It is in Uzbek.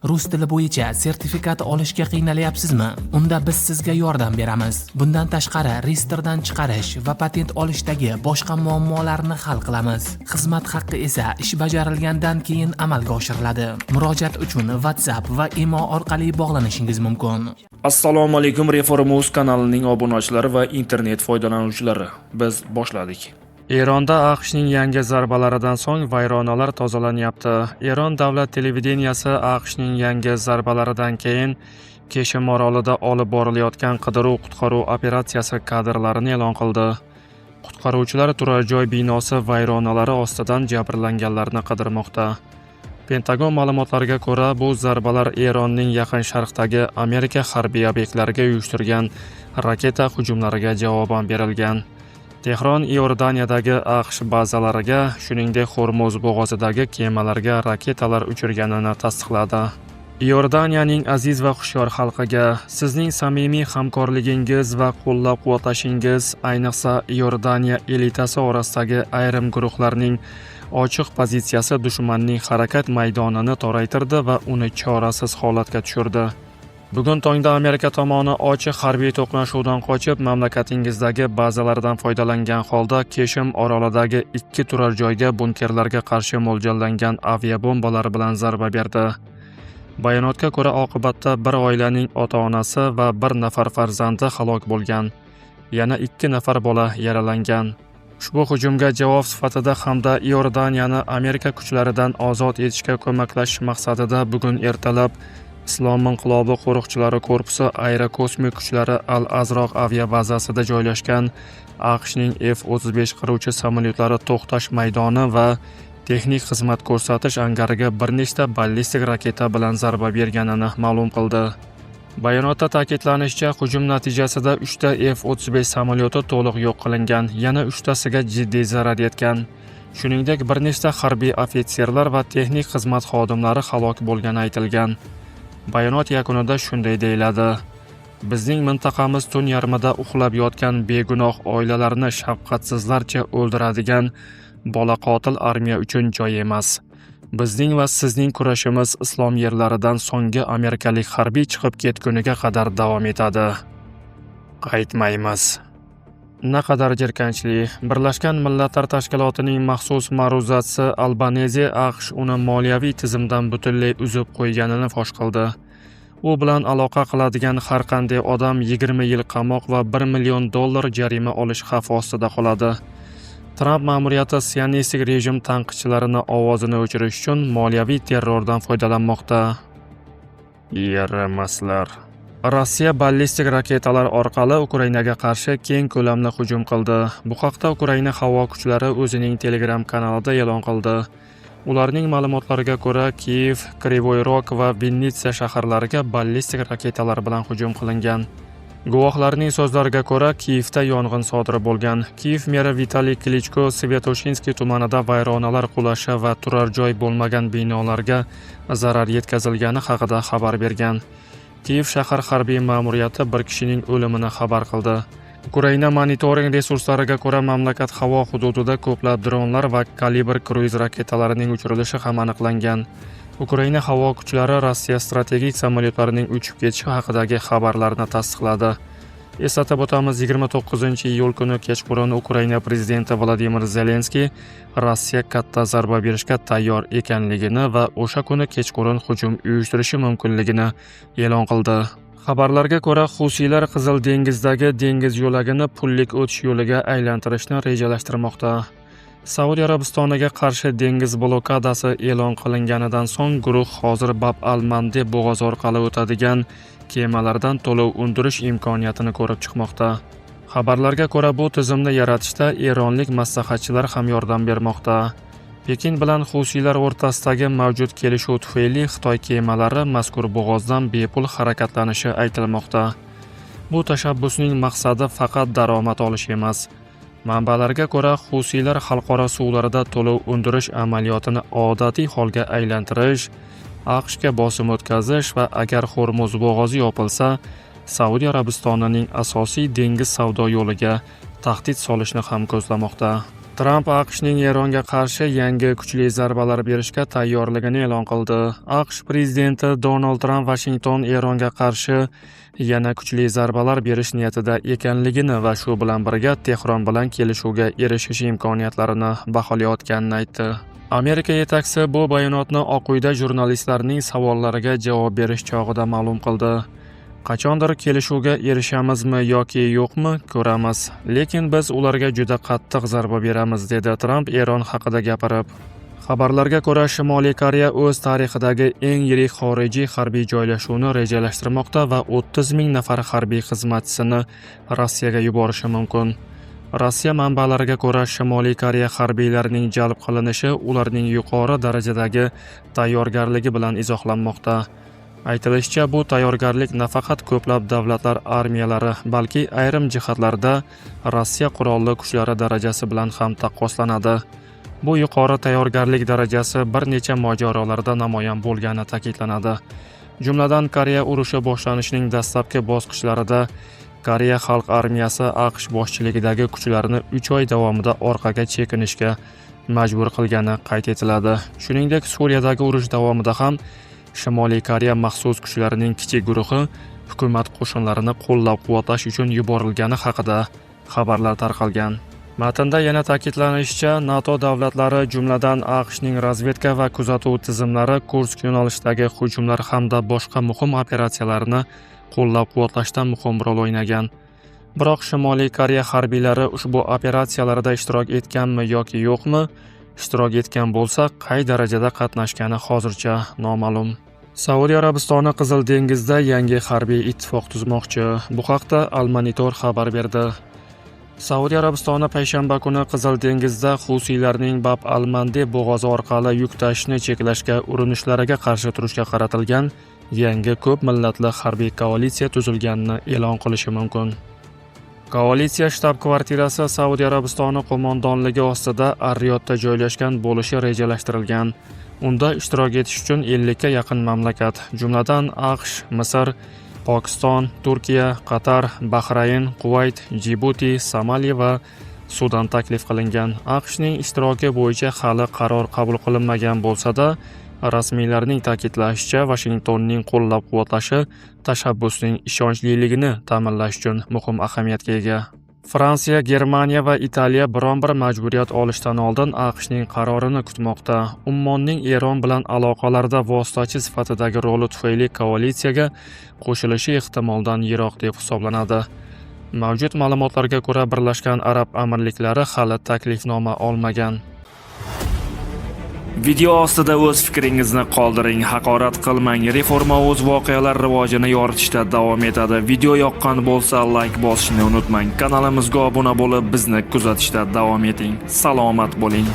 Rus tili bo'yicha sertifikat olishga qiynalyapsizmi? Unda biz sizga yordam beramiz. Bundan tashqari, reyestrdan chiqarish va patent olishdagi boshqa muammolarni hal qilamiz. Xizmat haqqi esa ish bajarilgandan keyin amalga oshiriladi. Murojaat uchun WhatsApp va imo orqali bog'lanishingiz mumkin. Assalomu alaykum, Reformuz kanalining obunachilari va internet foydalanuvchilari. Biz boshladik. Eronda AQShning yangi zarbalaridan so'ng vayronalar tozalanyapti. Eron davlat televideniyasi AQShning yangi zarbalaridan keyin Keshim orolida olib borilayotgan qidiruv-qutqaruv operatsiyasi kadrlarini e'lon qildi. Qutqaruvchilar turar joy binosi vayronalari ostidan jabrlanganlarni qidirmoqda. Pentagon ma'lumotlariga ko'ra, bu zarbalar Eronning Yaqin Sharqdagi Amerika harbiy obyektlariga uyushtirgan raketa hujumlariga javoban berilgan. Tehron Iordaniyadagi AQSh bazalariga, shuningdek Hormuz bo'g'ozidagi kemalarga raketalar uchirganini tasdiqladi. Iordaniyaning aziz va xushyor xalqiga sizning samimiy hamkorligingiz va qo'llab-quvvatlashingiz, ayniqsa Iordaniya elitasi orasidagi ayrim guruhlarning ochiq pozitsiyasi dushmanning harakat maydonini toraytirdi va uni chorasiz holatga tushirdi. Bugun tongda Amerika tomoni ochiq harbiy to'qnashuvdan qochib, mamlakatingizdagi bazalardan foydalangan holda Keshim orolidagi 2 turar joyga bunkerlarga qarshi mo'ljallangan aviabombalar bilan zarba berdi. Bayonotga ko'ra, oqibatda bir oilaning ota-onasi va bir nafar farzandi halok bo'lgan. Yana 2 nafar bola yaralangan. Ushbu hujumga javob sifatida hamda Iordaniyani Amerika kuchlaridan ozod etishga ko'maklashish maqsadida bugun ertalab Islom inqilobi qo'riqchilari korpusi aerokosmik kuchlari Al-Azroq aviabazasida joylashgan AQShning F-35 qiruvchi samolyotlari to'xtash maydoni va texnik xizmat ko'rsatish angariga bir nechta ballistik raketa bilan zarba berganini ma'lum qildi. Bayonotda ta'kidlanishicha, hujum natijasida 3 ta F-35 samolyoti to'liq yo'q qilingan, yana 3 tasiga jiddiy zarar yetgan. Shuningdek, bir nechta harbiy ofitserlar va texnik xizmat xodimlari halok bo'lgani aytilgan. Bayonot yakunida shunday deyiladi: bizning mintaqamiz tun yarmida uxlab yotgan begunoh oilalarni shafqatsizlarcha o'ldiradigan bola qotil armiya uchun joy emas. Bizning va sizning kurashimiz islom yerlaridan so'nggi amerikalik harbiy chiqib ketguniga qadar davom etadi. Qaytmaymiz. Naqadar jirkanchli. Birlashgan Millatlar Tashkilotining maxsus ma'ruzasi Albaneze AQSh uni moliyaviy tizimdan butunlay uzib qo'yganini fosh qildi. U bilan aloqa qiladigan har qanday odam 20 yil qamoq va $1 million jarima olish xavfi ostida qoladi. Trump ma'muriyati sionistik rejim tanqidchilarini ovozini o'chirish uchun moliyaviy terrordan foydalanmoqda. Yaramaslar. Rossiya ballistik raketalar orqali Ukrainaga qarshi keng ko'lamli hujum qildi. Bu haqda Ukraina havo kuchlari o'zining Telegram kanalida e'lon qildi. Ularning ma'lumotlariga ko'ra, Kiyev, Krivoy Rog va Vinnitsa shaharlariga ballistik raketalar bilan hujum qilingan. Guvohlarning so'zlariga ko'ra, Kiyevda yong'in sodir bo'lgan. Kiyev meri Vitaliy Klichko Svetoshinskiy tumanida vayronalar qulashi va turar joy bo'lmagan binolarga zarar yetkazilgani haqida xabar bergan. Kiyev shahar harbiy ma'muriyati bir kishining o'limini xabar qildi. Ukraina monitoring resurslariga ko'ra, mamlakat havo hududida ko'plab dronlar va kalibr kruiz raketalarining uchirilishi ham aniqlangan. Ukraina havo kuchlari Rossiya strategik samolyotlarining uchib ketishi haqidagi xabarlarni tasdiqladi. Eslatib o'tamiz, 29-iyul kuni kechqurun Ukraina prezidenti Vladimir Zelenskiy Rossiya katta zarba berishga tayyor ekanligini va o'sha kuni kechqurun hujum uyushtirishi mumkinligini e'lon qildi. Xabarlarga ko'ra, Husiylar Qizil dengizdagi dengiz yo'lagini pullik o'tish yo'liga aylantirishni rejalashtirmoqda. Saudiya Arabistoniga qarshi dengiz blokadasi e'lon qilinganidan so'ng guruh hozir Bab al-Mandeb bo'g'ozi orqali o'tadigan kemalardan to'lov undirish imkoniyatini ko'rib chiqmoqda. Xabarlarga ko'ra, bu tizimni yaratishda eronlik maslahatchilar ham yordam bermoqda. Pekin bilan Husiylar o'rtasidagi mavjud kelishuv tufayli Xitoy kemalari mazkur bo'g'ozdan bepul harakatlanishi aytilmoqda. Bu tashabbusning maqsadi faqat daromad olish emas. Manbalarga ko'ra, Husiylar xalqaro suvlarida to'lov undirish amaliyotini odatiy holga aylantirish, AQShga bosim o'tkazish va agar Hormuz bo'g'ozi yopilsa, Saudiya Arabistonining asosiy dengiz savdo yo'liga tahdid solishni ham ko'zlamoqda. Tramp AQShning Eronga qarshi yangi kuchli zarbalar berishga tayyorligini e'lon qildi. AQSh prezidenti Donald Tramp Washington Eronga qarshi yana kuchli zarbalar berish niyatida ekanligini va shu bilan birga Tehron bilan kelishuvga erishish imkoniyatlarini baholayotganini aytdi. Amerika yetakchisi bu bayonotni Oq uyda jurnalistlarning savollariga javob berish chog'ida ma'lum qildi. Qachondir kelishuvga erishamizmi yoki yo'qmi ko'ramiz, lekin biz ularga juda qattiq zarba beramiz, dedi Tramp Eron haqida gapirib. Xabarlarga ko'ra, Shimoliy Koreya o'z tarixidagi eng yirik xorijiy harbiy joylashuvni rejalashtirmoqda va 30 ming nafar harbiy xizmatchisini Rossiyaga yuborishi mumkin. Rossiya manbalariga ko'ra, Shimoliy Koreya harbiylarining jalb qilinishi ularning yuqori darajadagi tayyorgarligi bilan izohlanmoqda. Aytilishicha, bu tayyorgarlik nafaqat ko'plab davlatlar armiyalari, balki ayrim jihatlarda Rossiya qurolli kuchlari darajasi bilan ham taqqoslanadi. Bu yuqori tayyorgarlik darajasi bir necha mojarolarda namoyon bo'lgani ta'kidlanadi. Jumladan, Koreya urushi boshlanishining dastlabki bosqichlarida Koreya xalq armiyasi AQSh boshchiligidagi kuchlarni 3 oy davomida orqaga chekinishga majbur qilgani qayd etiladi. Shuningdek, Suriyadagi urush davomida ham Shimoliy Koreya maxsus kuchlarining kichik guruhi hukumat qo'shinlarini qo'llab-quvvatlash uchun yuborilgani haqida xabarlar tarqalgan. Matnda yana ta'kidlanishicha, NATO davlatlari, jumladan AQShning razvedka va kuzatuv tizimlari Kursk yo'nalishidagi hujumlar hamda boshqa muhim operatsiyalarni qo'llab-quvvatlashda muhim rol o'ynagan. Biroq Shimoliy Koreya harbiylari ushbu operatsiyalarda ishtirok etganmi yoki yo'qmi, ishtirok etgan bo'lsa, qay darajada qatnashgani hozircha noma'lum. Saudiya Arabistoni Qizil dengizda yangi harbiy ittifoq tuzmoqchi. Bu haqda Al-Monitor xabar berdi. Saudiya Arabistoni payshanba kuni Qizil dengizda Husiylarning Bab al-Mandeb bo'g'ozi orqali yuk tashishni cheklashga urinishlariga qarshi turishga qaratilgan yangi ko'p millatli harbiy koalitsiya tuzilganini e'lon qilishi mumkin. Koalitsiya shtab-kvartirasi Saudiya Arabistoni qo'mondonligi ostida Ar-Riyodda joylashgan bo'lishi rejalashtirilgan. Unda ishtirok etish uchun 50 ga yaqin mamlakat, jumladan AQSh, Misr, Pokiston, Turkiya, Qatar, Bahrayn, Kuvayt, Jibuti, Somaliya va Sudan taklif qilingan. AQShning ishtiroki bo'yicha hali qaror qabul qilinmagan bo'lsa-da, rasmiylarning ta'kidlashicha, Washingtonning qo'llab-quvvatlashi tashabbusning ishonchliligini ta'minlash uchun muhim ahamiyatga ega. Fransiya, Germaniya va Italiya biron bir majburiyat olishdan oldin AQShning qarorini kutmoqda. Ummonning Eron bilan aloqalarda vositachi sifatidagi roli tufayli koalitsiyaga qo'shilishi ehtimoldan yiroq deb hisoblanadi. Mavjud ma'lumotlarga ko'ra, Birlashgan Arab Amirliklari hali taklifnoma olmagan. Video ostida o'z fikringizni qoldiring, haqorat qilmang. Reforma o'z voqealar rivojini yoritishda davom etadi. Video yoqqan bo'lsa, like bosishni unutmang. Kanalimizga obuna bo'lib, bizni kuzatishda davom eting. Salomat bo'ling.